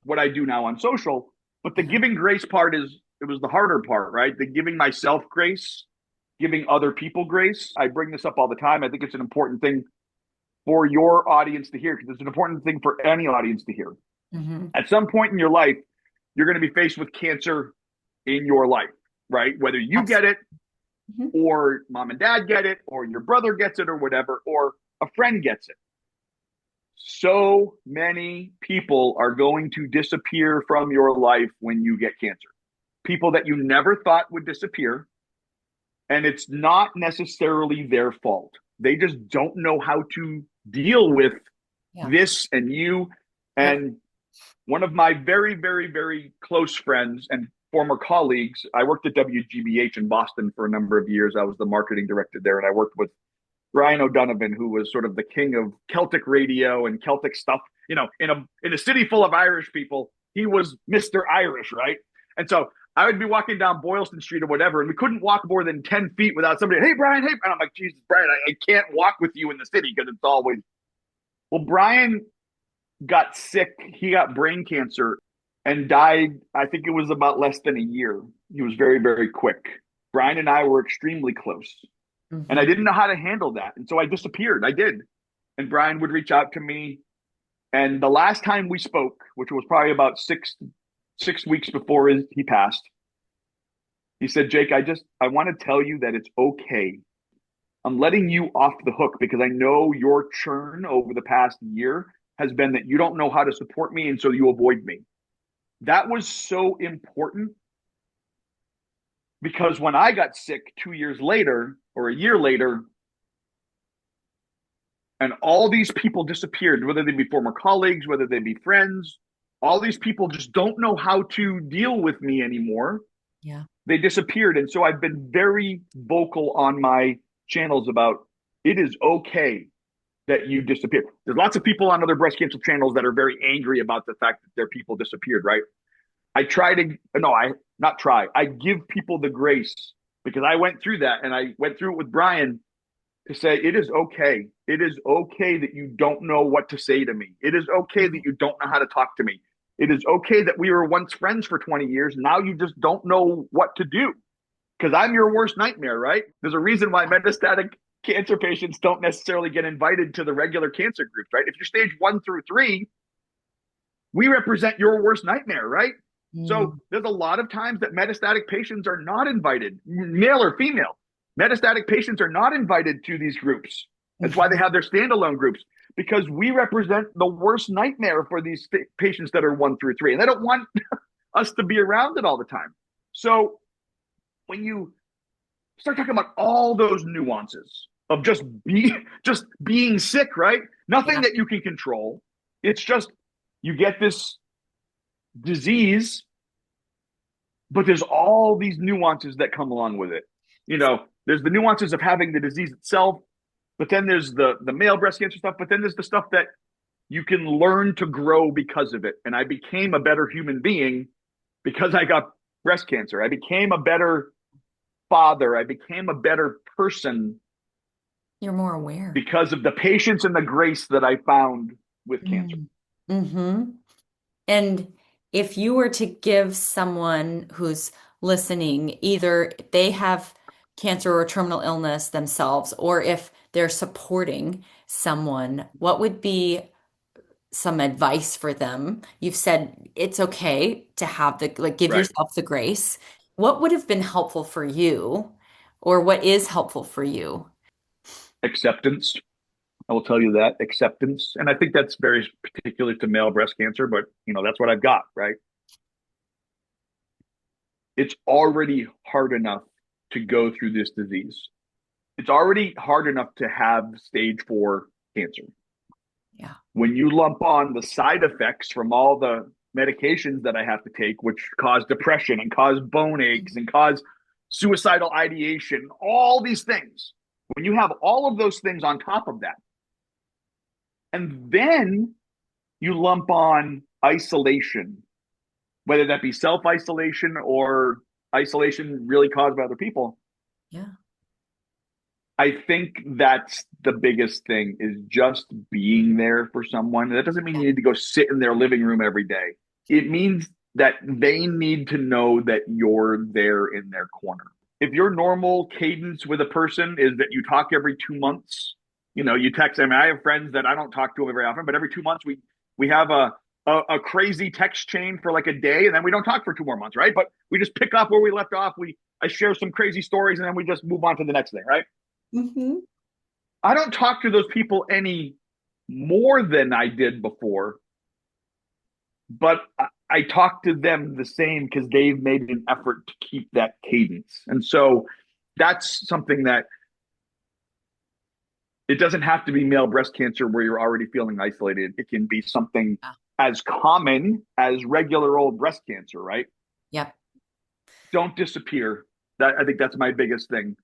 what I do now on social. But the giving grace part it was the harder part, right? The giving myself grace, giving other people grace. I bring this up all the time. I think it's an important thing for your audience to hear because it's an important thing for any audience to hear. Mm-hmm. At some point in your life, you're going to be faced with cancer in your life, right? Whether you get it Mm-hmm. or mom and dad get it or your brother gets it or whatever, or a friend gets it. So many people are going to disappear from your life when you get cancer. People that you never thought would disappear. And it's not necessarily their fault. They just don't know how to deal with Yeah. this and you. Yep. And one of my very, very, very close friends and former colleagues, I worked at WGBH in Boston for a number of years. I was the marketing director there, and I worked with Brian O'Donovan, who was sort of the king of Celtic radio and Celtic stuff. In a city full of Irish people, he was Mr. Irish, right? And so I would be walking down Boylston Street or whatever, and we couldn't walk more than 10 feet without somebody, hey, Brian, hey. And I'm like, Jesus, Brian, I can't walk with you in the city because it's always. Well, Brian got sick. He got brain cancer and died. I think it was about less than a year. He was very, very quick. Brian and I were extremely close. And I Mm-hmm. didn't know how to handle that. And so I disappeared. I did. And Brian would reach out to me. And the last time we spoke, which was probably about six weeks before he passed, he said, Jake, I want to tell you that it's okay. I'm letting you off the hook because I know your churn over the past year has been that you don't know how to support me. And so you avoid me. That was so important because when I got sick 2 years later or a year later, and all these people disappeared, whether they be former colleagues, whether they be friends, all these people just don't know how to deal with me anymore. Yeah. They disappeared. And so I've been very vocal on my channels about it is okay that you disappeared. There's lots of people on other breast cancer channels that are very angry about the fact that their people disappeared, right? I try to, no, I not try. I give people the grace because I went through that and I went through it with Brian to say, it is okay. It is okay that you don't know what to say to me. It is okay that you don't know how to talk to me. It is okay that we were once friends for 20 years. Now you just don't know what to do because I'm your worst nightmare, right? There's a reason why metastatic cancer patients don't necessarily get invited to the regular cancer groups, right? If you're stage 1 through 3, we represent your worst nightmare, right? So Mm. there's a lot of times that metastatic patients are not invited, male or female. Metastatic patients are not invited to these groups. That's why they Mm-hmm. have their standalone groups. because we represent the worst nightmare for these patients that are 1 through 3, and they don't want us to be around it all the time. So when you start talking about all those nuances of just being sick, right? Nothing Yeah. that you can control. It's just you get this disease, but there's all these nuances that come along with it. There's the nuances of having the disease itself, but then there's the male breast cancer stuff, but then there's the stuff that you can learn to grow because of it. And I became a better human being because I got breast cancer. I became a better father. I became a better person You're more aware. because of the patience and the grace that I found with cancer. Mm-hmm. And if you were to give someone who's listening, either they have cancer or terminal illness themselves, or if they're supporting someone, what would be some advice for them? You've said it's okay to have the, like, give Right. yourself the grace. What would have been helpful for you, or what is helpful for you? Acceptance. I will tell you that acceptance. And I think that's very particular to male breast cancer, but that's what I've got, right? It's already hard enough to go through this disease. It's already hard enough to have stage 4 cancer. Yeah. When you lump on the side effects from all the medications that I have to take, which cause depression and cause bone aches and cause suicidal ideation, all these things, when you have all of those things on top of that, and then you lump on isolation, whether that be self isolation or isolation really caused by other people. Yeah. I think that's the biggest thing is just being there for someone. That doesn't mean Yeah. you need to go sit in their living room every day. It means that they need to know that you're there in their corner. If your normal cadence with a person is that you talk every 2 months, you text. I mean, I have friends that I don't talk to very often, but every 2 months we have a crazy text chain for like a day, and then we don't talk for 2 more months, right? But we just pick up where we left off. I share some crazy stories, and then we just move on to the next thing, right? Mm-hmm. I don't talk to those people any more than I did before, but I talk to them the same because they've made an effort to keep that cadence. And so that's something that it doesn't have to be male breast cancer where you're already feeling isolated. It can be something Yeah. as common as regular old breast cancer, right? Yep. Don't disappear. I think that's my biggest thing.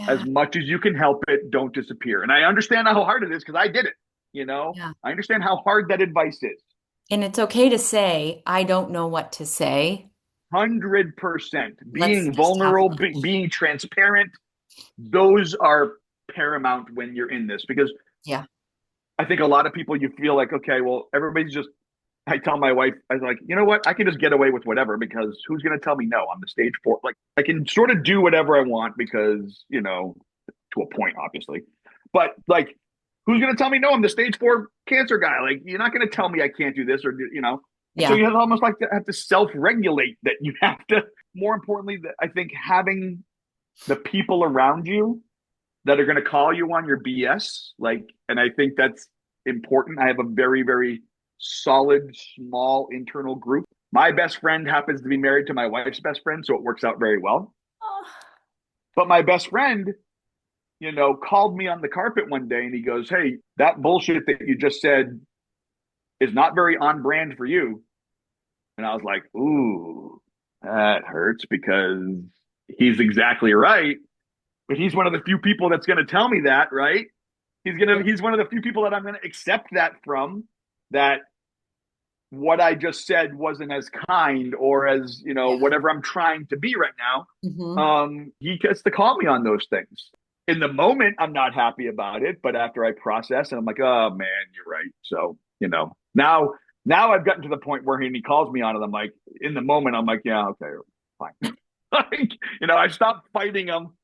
As Yeah. much as you can help it, don't disappear. And I understand how hard it is because I did it. Yeah. I understand how hard that advice is. And it's okay to say, I don't know what to say. 100%. Let's Being just have vulnerable, lunch. being transparent, those are paramount when you're in this because Yeah. I think a lot of people, you feel like, okay, well, everybody's just, I tell my wife, I was like, you know what? I can just get away with whatever because who's going to tell me no? I'm the stage 4. Like, I can sort of do whatever I want because, to a point, obviously. But like, who's going to tell me no? I'm the stage 4 cancer guy. Like, you're not going to tell me I can't do this or. And so Yeah. you have almost like to have to self-regulate that you have to, more importantly, I think having the people around you that are going to call you on your BS, and I think that's important. I have a very, very solid, small internal group. My best friend happens to be married to my wife's best friend, so it works out very well. Oh, But my best friend, called me on the carpet one day and he goes, "Hey, that bullshit that you just said is not very on brand for you." And I was like, "Ooh, that hurts because he's exactly right." But he's one of the few people that's going to tell me that, right? yeah. He's one of the few people that I'm going to accept that from, that what I just said wasn't as kind or as, Yeah. whatever I'm trying to be right now. Hmm. He gets to call me on those things. In the moment, I'm not happy about it, but after I process and I'm like, oh man, you're right. So, now I've gotten to the point where he calls me on it. I'm like, in the moment, I'm like, yeah, okay, fine. Like, I stopped fighting him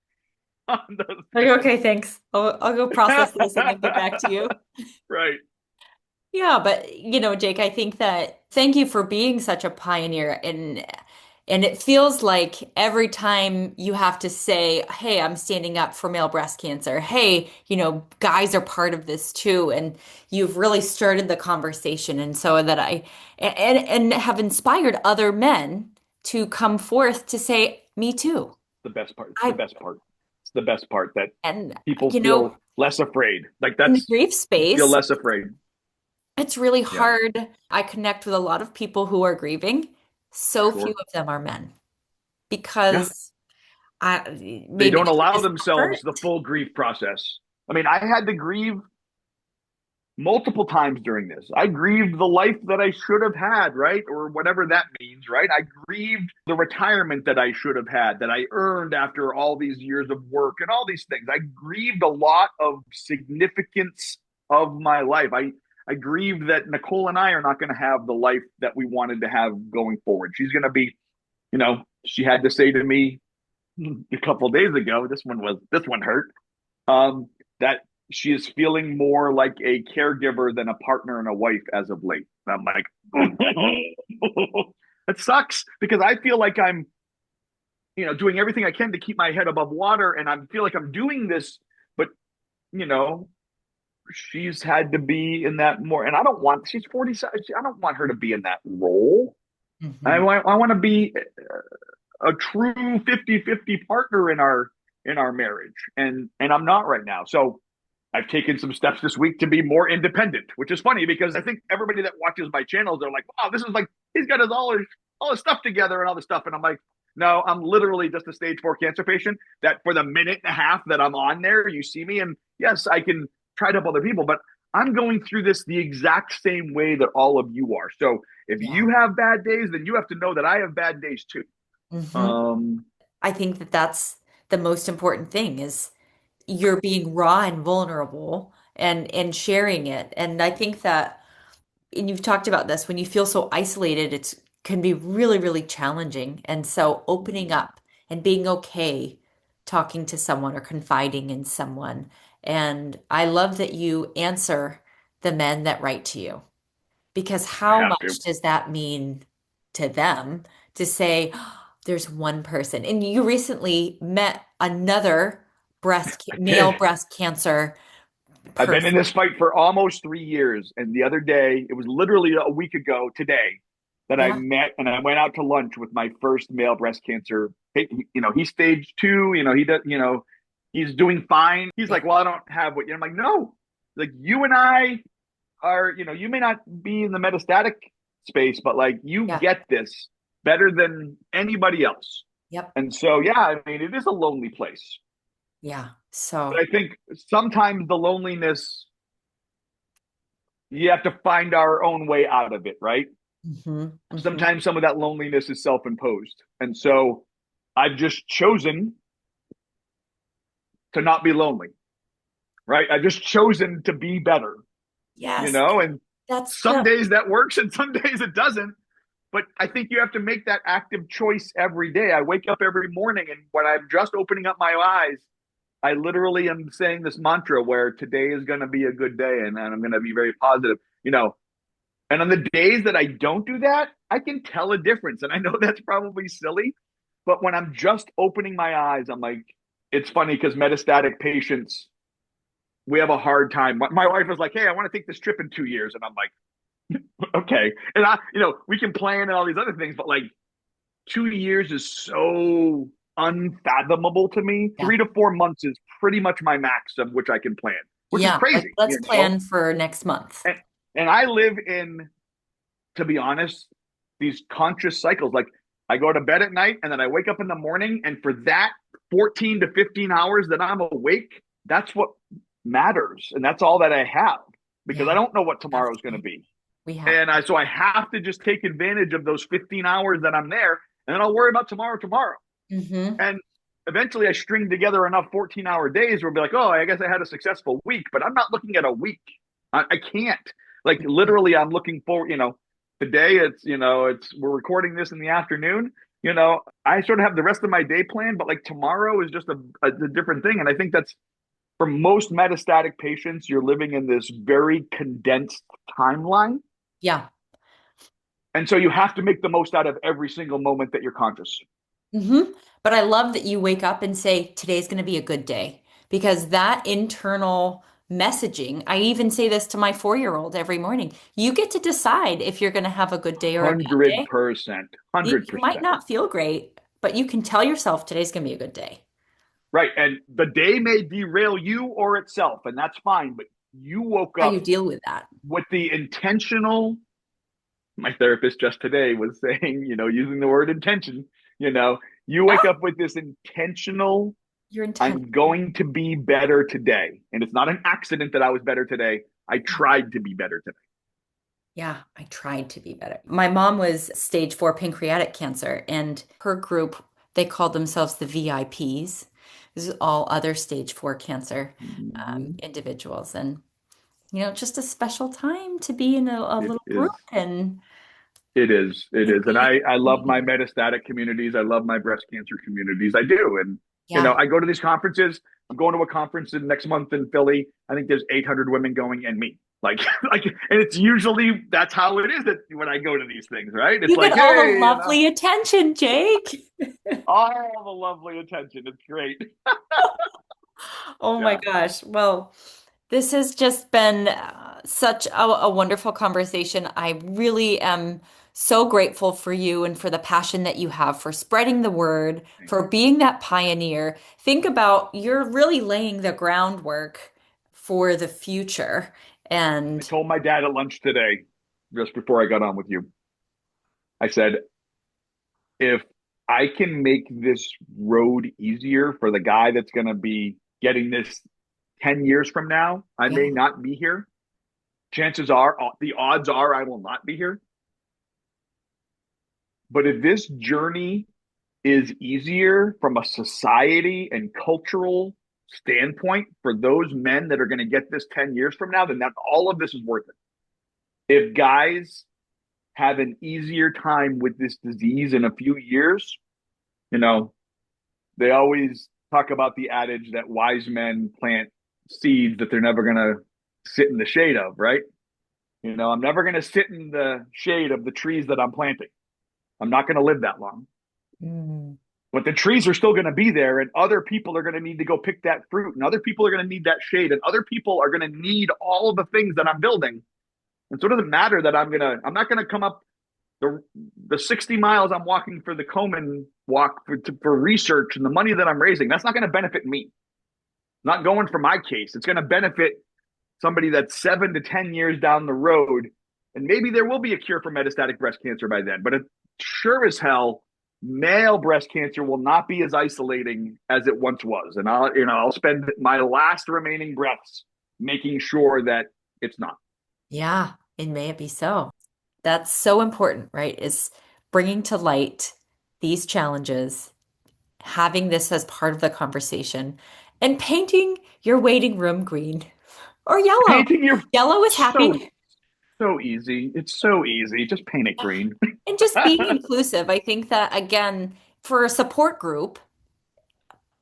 on those Like, things. okay, thanks. I'll go process this and then get back to you. Right. Yeah, but Jake, I think that thank you for being such a pioneer. And And it feels like every time you have to say, hey, I'm standing up for male breast cancer. Hey, guys are part of this too. And you've really started the conversation. And so that and have inspired other men to come forth to say, me too. The best part. It's the I, best part. It's the best part that and, people feel less afraid. Like in the that's, grief you feel space, less afraid. it's really Yeah. hard. I connect with a lot of people who are grieving. So few Sure. of them are men Yeah. because They maybe don't they allow just themselves the hurt. full grief process. I mean, I had to grieve multiple times during this. I grieved the life that I should have had, right? Or whatever that means, right? I grieved the retirement that I should have had, that I earned after all these years of work and all these things. I grieved a lot of significance of my life. I grieved that Nicole and I are not going to have the life that we wanted to have going forward. She's going to be, she had to say to me a couple of days ago, this one hurt, that she is feeling more like a caregiver than a partner and a wife as of late. And I'm like, it sucks because I feel like I'm, doing everything I can to keep my head above water, and I feel like I'm doing this, but you know, she's had to be in that more, and I don't want. She's 47. I don't want her to be in that role. I Mhm. want. I want to be a true 50-50 partner in our marriage, and I'm not right now. So I've taken some steps this week to be more independent, which is funny because I think everybody that watches my channels are like, wow, this is like he's got all his stuff together and all this stuff. And I'm like, no, I'm literally just a stage 4 cancer patient that for the minute and a half that I'm on there, you see me. And yes, I can try to help other people, but I'm going through this the exact same way that all of you are. So if Yeah. you have bad days, then you have to know that I have bad days too. hmm Um, I think that that's the most important thing is you're being raw and vulnerable and sharing it. And I think that, and you've talked about this, when you feel so isolated, it's can be really, really challenging. And so opening up and being okay talking to someone or confiding in someone. And I love that you answer the men that write to you. Because I how have to. much does that mean to them to say, "Oh, there's one person?" And you recently met another I male did. breast cancer I've been in person. this fight for almost 3 years. And the other day, it was literally a week ago today that I Yeah, met and I went out to lunch with my first male breast cancer. He's stage 2, he does, he's doing fine. He's yeah, like, well, I don't have what, I'm like, no, like you and I are, you may not be in the metastatic space, but like you yeah, get this better than anybody else. yep, And so, yeah, I mean, it is a lonely place. yeah. But I So, think sometimes the loneliness, you have to find our own way out of it, right? hmm hmm Sometimes some of that loneliness is self imposed. And so I've just chosen to not be lonely, right? I've just chosen to be better, yes, and that's some the, days that works and some days it doesn't. But I think you have to make that active choice every day. I wake up every morning and when I'm just opening up my eyes, I literally am saying this mantra where today is going to be a good day and I'm going to be very positive, And on the days that I don't do that, I can tell a difference. And I know that's probably silly, but when I'm just opening my eyes, I'm like, it's funny because metastatic patients, we have a hard time. My wife was like, hey, I want to take this trip in 2 years. And I'm like, okay. And we can plan and all these other things, but like 2 years is so unfathomable to me. yeah, 3 to 4 months is pretty much my max of which I can plan, which is yeah. Like, crazy, let's plan for next month. And, and I live in, to be honest, these conscious cycles. Like I go to bed at night and then I wake up in the morning, and for that 14 to 15 hours that I'm awake, that's what matters. And that's all that I have because I Yeah, don't know what have tomorrow is going to to. be. We have And so I have to just take advantage of those 15 hours that I'm there, and then I'll worry about tomorrow. to. And eventually I string together enough 14-hour days where I'll be like, oh, I guess I had a successful week, but I'm not looking at a week. I can't. Like literally, I'm looking forward, today we're recording this in the afternoon. I sort of have the rest of my day planned, but like tomorrow is just a different thing. And I think that's for most metastatic patients, you're living in this very condensed timeline. Yeah. And so you have to make the most out of every single moment that you're conscious. But I love that you wake up and say, today's going to be a good day, because that internal messaging, I even say this to my 4-year-old every morning. You get to decide if you're going to have a good day or a bad day. 100%. You might 100%. not feel great, but you can tell yourself today's going to be a good day. Right. And the day may derail you or itself, and that's fine. But you woke How you up deal with that. with the intentional, my therapist just today was saying, using the word intention, you know, you wake Yeah, up with this intentional, your intent. I'm going to be better today. And it's not an accident that I was better today. I tried to be better today. Yeah, I tried to be better. My mom was stage 4 pancreatic cancer, and her group, they called themselves the VIPs. This is all other stage 4 cancer Mm-hmm. individuals. And, just a special time to be in a It little group is. and It is. It is. And be. I love my metastatic communities. I love my breast cancer communities. I do. And, Yeah. I go to these conferences. I'm going to a conference in next month in Philly. I think there's 800 women going and me. Like, and it's usually that's how it is that when I go to these things, right? It's You get like, all the hey, lovely attention, Jake. all the lovely attention. It's great. Oh my Yeah. gosh. Well, this has just been such a wonderful conversation. I really am so grateful for you and for the passion that you have for spreading the word, Thank for you. being that pioneer. Think about you're really laying the groundwork for the future. I And told my dad at lunch today, just before I got on with you, I said, if I can make this road easier for the guy that's going to be getting this 10 years from now, I yeah, may not be here. Chances are, the odds are I will not be here. But if this journey is easier from a society and cultural standpoint for those men that are going to get this 10 years from now, then that all of this is worth it. If guys have an easier time with this disease in a few years, you know, they always talk about the adage that wise men plant seeds that they're never going to sit in the shade of, right? I'm never going to sit in the shade of the trees that I'm planting. I'm not going to live that long. mm, But the trees are still going to be there, and other people are going to need to go pick that fruit, and other people are going to need that shade, and other people are going to need all of the things that I'm building. And so it doesn't matter that I'm not going to come up the 60 miles I'm walking for the Komen walk for research and the money that I'm raising. That's not going to benefit me. Not going for my case. It's going to benefit somebody that's 7 to 10 years down the road. And maybe there will be a cure for metastatic breast cancer by then. But it sure as hell, male breast cancer will not be as isolating as it once was. And I'll spend my last remaining breaths making sure that it's not. yeah, and may it be so. That's so important, right? Is bringing to light these challenges, having this as part of the conversation, and painting your waiting room green or yellow. Painting your Yellow is so happy. so easy. It's so easy. Just paint it green. And just being inclusive. I think that, again, for a support group,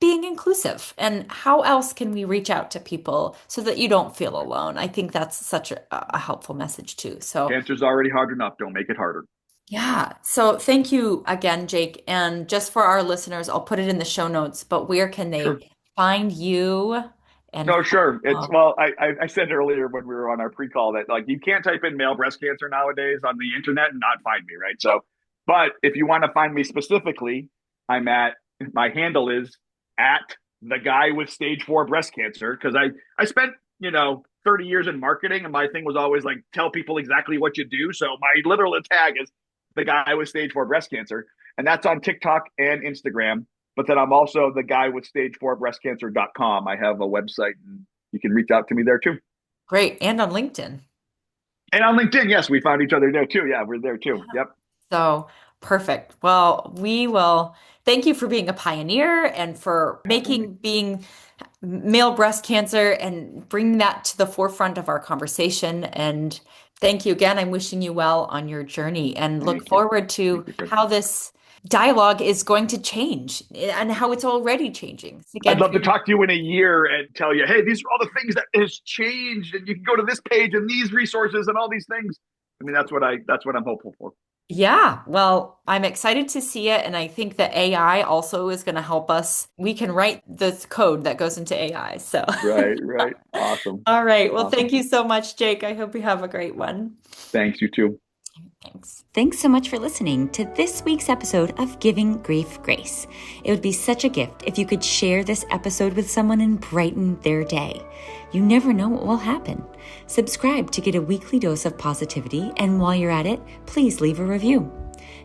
being inclusive. And how else can we reach out to people so that you don't feel alone? I think that's such a helpful message, too. So, Cancer's already hard enough. Don't make it harder. yeah. So thank you again, Jake. And just for our listeners, I'll put it in the show notes, but where can they Sure. find you and No, sure. It's uh, well, I said earlier when we were on our pre-call that like you can't type in male breast cancer nowadays on the internet and not find me, right? So, but if you want to find me specifically, I'm at my handle is at the guy with stage 4 breast cancer because I spent 30 years in marketing and my thing was always like tell people exactly what you do. So my literal tag is the guy with stage 4 breast cancer, and that's on TikTok and Instagram. But then I'm also the guy with stage4breastcancer.com. I have a website and you can reach out to me there too. great. And on LinkedIn. And on LinkedIn, yes, we found each other there too. Yeah, we're there too. Yep. So perfect. Well, we will thank you for being a pioneer and for Having me. making being male breast cancer and bringing that to the forefront of our conversation. And thank you again. I'm wishing you well on your journey and look Thank you. forward to Thank you, Kristen. how this dialogue is going to change and how it's already changing. I'd Again, love to talk to you in a year and tell you, hey, these are all the things that has changed, and you can go to this page and these resources and all these things. I mean, that's what I'm hopeful for. Yeah, well, I'm excited to see it. And I think that AI also is going to help us. We can write the code that goes into AI. So, Right, right. Awesome. all right. Well, Awesome. thank you so much, Jake. I hope you have a great one. Thanks, you too. Thanks. Thanks so much for listening to this week's episode of Giving Grief Grace. It would be such a gift if you could share this episode with someone and brighten their day. You never know what will happen. Subscribe to get a weekly dose of positivity, and while you're at it, please leave a review.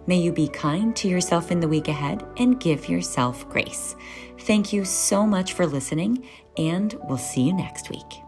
May you be kind to yourself in the week ahead and give yourself grace. Thank you so much for listening, and we'll see you next week.